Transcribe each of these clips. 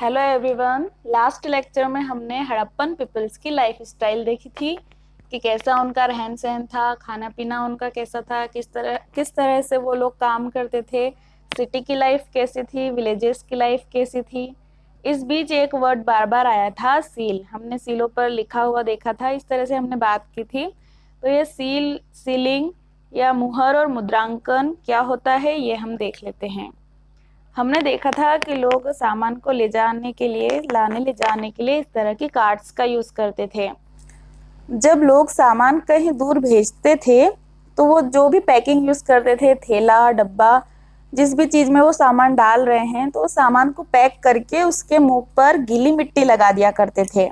Hello everyone. Last lecture में हमने Harappan peoples की लाइफ स्टाइल देखी थी कि कैसा उनका रहन सहन था, खाना पीना उनका कैसा था, किस तरह से वो लोग काम करते थे, सिटी की लाइफ कैसी थी, विलेजेस की लाइफ कैसी थी। इस बीच एक वर्ड बार बार आया था, सील। हमने सीलों पर लिखा हुआ देखा था, इस तरह से हमने बात की थी। तो ये सीलिंग या मुहर और मुद्रांकन क्या होता है, ये हम देख लेते हैं। हमने देखा था कि लोग सामान को ले जाने के लिए इस तरह की कार्ट्स का यूज करते थे। जब लोग सामान कहीं दूर भेजते थे तो वो जो भी पैकिंग यूज करते थे, थैला, डब्बा, जिस भी चीज में वो सामान डाल रहे हैं, तो उस सामान को पैक करके उसके मुंह पर गीली मिट्टी लगा दिया करते थे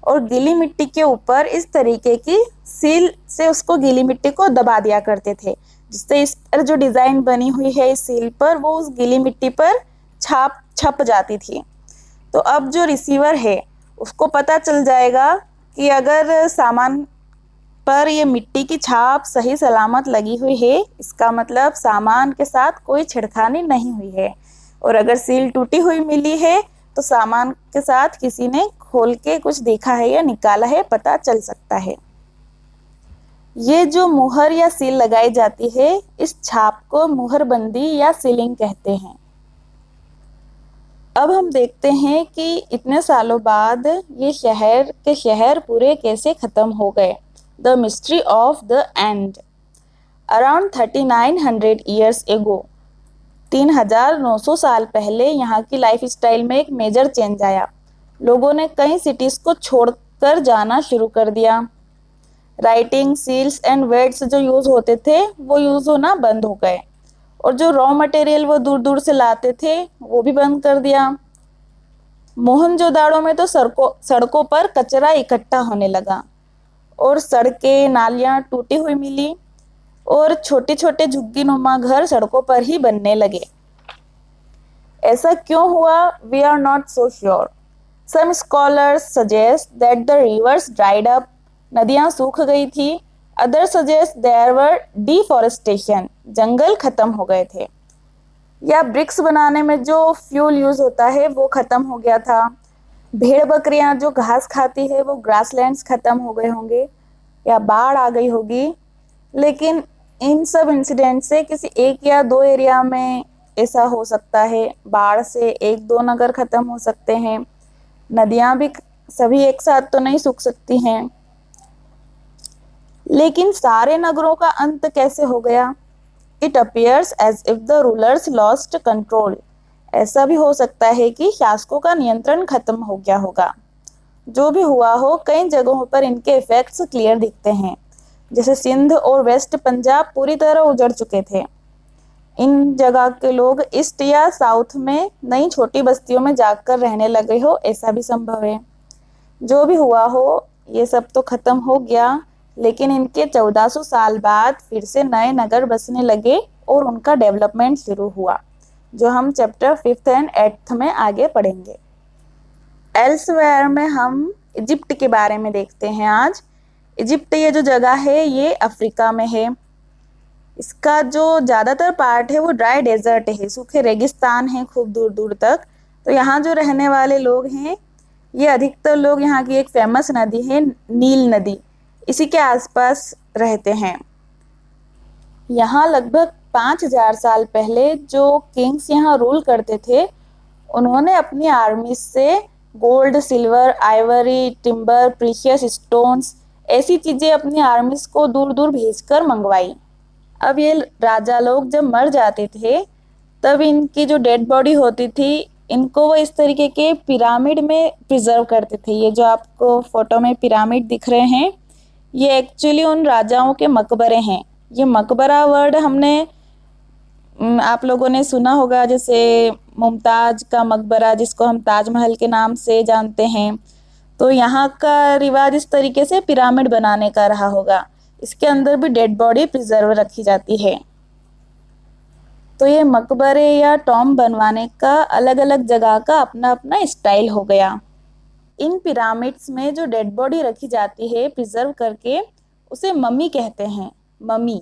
और गीली मिट्टी के ऊपर इस तरीके की सील से उसको गीली मिट्टी को दबा दिया करते थे, जिससे इस पर जो डिजाइन बनी हुई है इस सील पर, वो उस गीली मिट्टी पर छाप छप जाती थी। तो अब जो रिसीवर है उसको पता चल जाएगा कि अगर सामान पर ये मिट्टी की छाप सही सलामत लगी हुई है, इसका मतलब सामान के साथ कोई छेड़खानी नहीं हुई है। और अगर सील टूटी हुई मिली है तो सामान के साथ किसी ने खोल के कुछ देखा है या निकाला है, पता चल सकता है। ये जो मुहर या सील लगाई जाती है, इस छाप को मुहरबंदी या सीलिंग कहते हैं। अब हम देखते हैं कि इतने सालों बाद ये शहर पूरे कैसे खत्म हो गए। The mystery of the end. Around 3900 years ago, 3900 साल पहले यहाँ की लाइफ स्टाइल में एक मेजर चेंज आया। लोगों ने कई सिटीज को छोड़कर जाना शुरू कर दिया। राइटिंग, सील्स एंड वेट्स जो यूज होते थे वो यूज होना बंद हो गए और जो रॉ मटेरियल वो दूर दूर से लाते थे वो भी बंद कर दिया। मोहनजोदाड़ो में तो सड़कों पर कचरा इकट्ठा होने लगा और सड़कें, नालियां टूटी हुई मिली और छोटे छोटे झुग्गी नुमा घर सड़कों पर ही बनने लगे। ऐसा क्यों हुआ? We are not so sure. Some scholars suggest that the rivers dried up, नदियां सूख गई थी। Other suggest there were deforestation, जंगल खत्म हो गए थे। या ब्रिक्स बनाने में जो फ्यूल यूज होता है वो खत्म हो गया था। भेड़ बकरियां जो घास खाती है वो ग्रासलैंड्स खत्म हो गए होंगे, या बाढ़ आ गई होगी। लेकिन इन सब इंसिडेंट से किसी एक या दो एरिया में ऐसा हो सकता है, बाढ़ से एक दो नगर खत्म हो सकते हैं। नदियां भी सभी एक साथ तो नहीं सूख सकती हैं। लेकिन सारे नगरों का अंत कैसे हो गया? It appears as if the rulers lost control. ऐसा भी हो सकता है कि शासकों का नियंत्रण खत्म हो गया होगा। जो भी हुआ हो, कई जगहों पर इनके इफेक्ट्स क्लियर दिखते हैं। जैसे सिंध और वेस्ट पंजाब पूरी तरह उजड़ चुके थे। इन जगह के लोग ईस्ट या साउथ में नई छोटी बस्तियों में जाकर रहने लगे हो, ऐसा भी संभव है। जो भी हुआ हो, ये सब तो खत्म हो गया, लेकिन इनके 1400 साल बाद फिर से नए नगर बसने लगे और उनका डेवलपमेंट शुरू हुआ, जो हम चैप्टर 5th एंड 8th में आगे पढ़ेंगे। एल्सवेयर में हम इजिप्ट के बारे में देखते हैं आज। इजिप्ट ये जो जगह है ये अफ्रीका में है। इसका जो ज़्यादातर पार्ट है वो ड्राई डेजर्ट है, सूखे रेगिस्तान है खूब दूर दूर तक। तो यहाँ जो रहने वाले लोग हैं, ये अधिकतर लोग यहाँ की एक फेमस नदी है नील नदी, इसी के आसपास रहते हैं। यहाँ लगभग 5000 साल पहले जो किंग्स यहाँ रूल करते थे, उन्होंने अपनी आर्मी से gold, silver, Ivory, timber, precious stones, ऐसी चीजें अपनी आर्मीज को दूर दूर भेजकर मंगवाई। अब ये राजा लोग जब मर जाते थे तब इनकी जो डेड बॉडी होती थी, इनको वो इस तरीके के पिरामिड में प्रिजर्व करते थे। ये जो आपको फोटो में पिरामिड दिख रहे हैं, ये एक्चुअली उन राजाओं के मकबरे हैं। ये मकबरा वर्ड हमने आप लोगों ने सुना होगा, जैसे मुमताज का मकबरा जिसको हम ताजमहल के नाम से जानते हैं। तो यहाँ का रिवाज इस तरीके से पिरामिड बनाने का रहा होगा। इसके अंदर भी डेड बॉडी प्रिजर्व रखी जाती है। तो ये मकबरे या टॉम बनवाने का अलग अलग जगह का अपना अपना स्टाइल हो गया। इन पिरामिड्स में जो डेड बॉडी रखी जाती है प्रिजर्व करके, उसे मम्मी कहते हैं, मम्मी।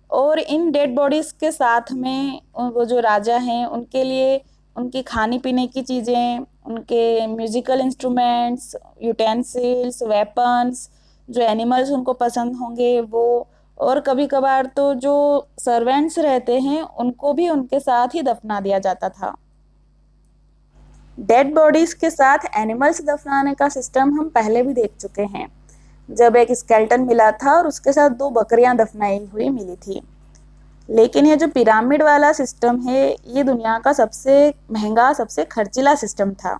और इन डेड बॉडीज के साथ में वो जो राजा हैं उनके लिए उनकी खाने पीने की चीज़ें, उनके म्यूजिकल इंस्ट्रूमेंट्स, यूटेंसिल्स, वेपन्स, जो एनिमल्स उनको पसंद होंगे वो, और कभी कभार तो जो सर्वेंट्स रहते हैं उनको भी उनके साथ ही दफना दिया जाता था। डेड बॉडीज के साथ एनिमल्स दफनाने का सिस्टम हम पहले भी देख चुके हैं, जब एक स्केलेटन मिला था और उसके साथ 2 बकरियां दफनाई हुई मिली थी। लेकिन ये जो पिरामिड वाला सिस्टम है, ये दुनिया का सबसे महंगा, सबसे खर्चीला सिस्टम था।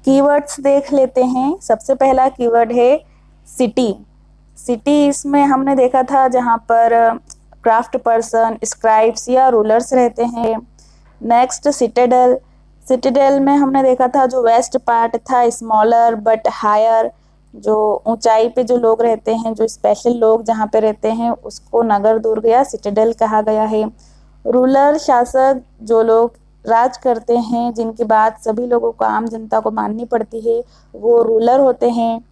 कीवर्ड्स देख लेते हैं। सबसे पहला कीवर्ड है सिटी। सिटी इसमें हमने देखा था जहाँ पर क्राफ्ट पर्सन, स्क्राइब्स या रूलर्स रहते हैं। Next Citadel. सिटाडेल में हमने देखा था जो वेस्ट पार्ट था स्मॉलर बट हायर, जो ऊंचाई पे जो लोग रहते हैं, जो स्पेशल लोग जहाँ पे रहते हैं, उसको नगर दुर्ग या सिटाडेल कहा गया है। रूलर शासक, जो लोग राज करते हैं, जिनकी बात सभी लोगों को, आम जनता को माननी पड़ती है, वो रूलर होते हैं।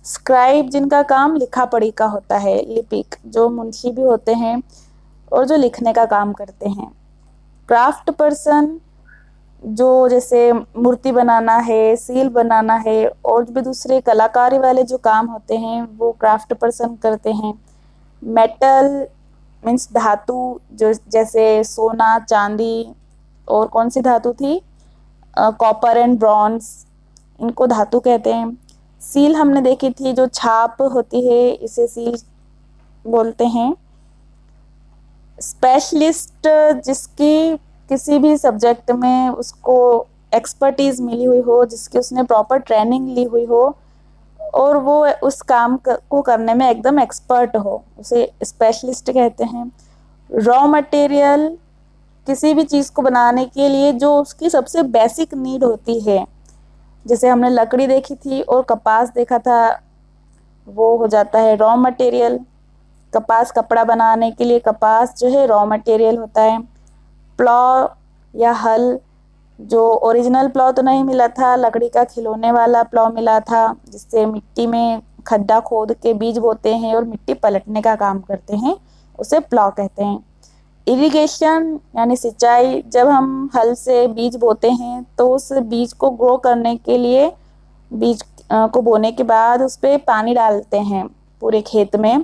स्क्राइब, जिनका काम लिखा पढ़ी का होता है। लिपिक, जो मुंशी भी होते हैं और जो लिखने का काम करते हैं। क्राफ्ट पर्सन, जो जैसे मूर्ति बनाना है, सील बनाना है और भी दूसरे कलाकारी वाले जो काम होते हैं वो क्राफ्ट पर्सन करते हैं। मेटल मीन्स धातु, जो जैसे सोना, चांदी, और कौन सी धातु थी, कॉपर एंड ब्रॉन्ज, इनको धातु कहते हैं। सील हमने देखी थी, जो छाप होती है, इसे सील बोलते हैं। स्पेशलिस्ट, जिसकी किसी भी सब्जेक्ट में उसको एक्सपर्टीज मिली हुई हो, जिसकी उसने प्रॉपर ट्रेनिंग ली हुई हो और वो उस काम को करने में एकदम एक्सपर्ट हो, उसे स्पेशलिस्ट कहते हैं। रॉ मटेरियल, किसी भी चीज़ को बनाने के लिए जो उसकी सबसे बेसिक नीड होती है, जैसे हमने लकड़ी देखी थी और कपास देखा था, वो हो जाता है रॉ मटेरियल। कपास कपड़ा बनाने के लिए कपास जो है रॉ मटेरियल होता है। प्लॉ या हल, जो ओरिजिनल प्लॉ तो नहीं मिला था, लकड़ी का खिलौने वाला प्लॉ मिला था, जिससे मिट्टी में खड्डा खोद के बीज बोते हैं और मिट्टी पलटने का काम करते हैं, उसे प्लॉ कहते हैं। इरिगेशन यानी सिंचाई, जब हम हल से बीज बोते हैं तो उस बीज को ग्रो करने के लिए, बीज को बोने के बाद उस पर पानी डालते हैं पूरे खेत में,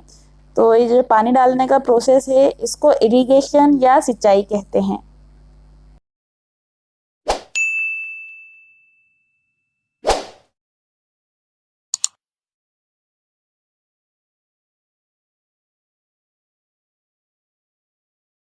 तो ये जो पानी डालने का प्रोसेस है इसको इरिगेशन या सिंचाई कहते हैं।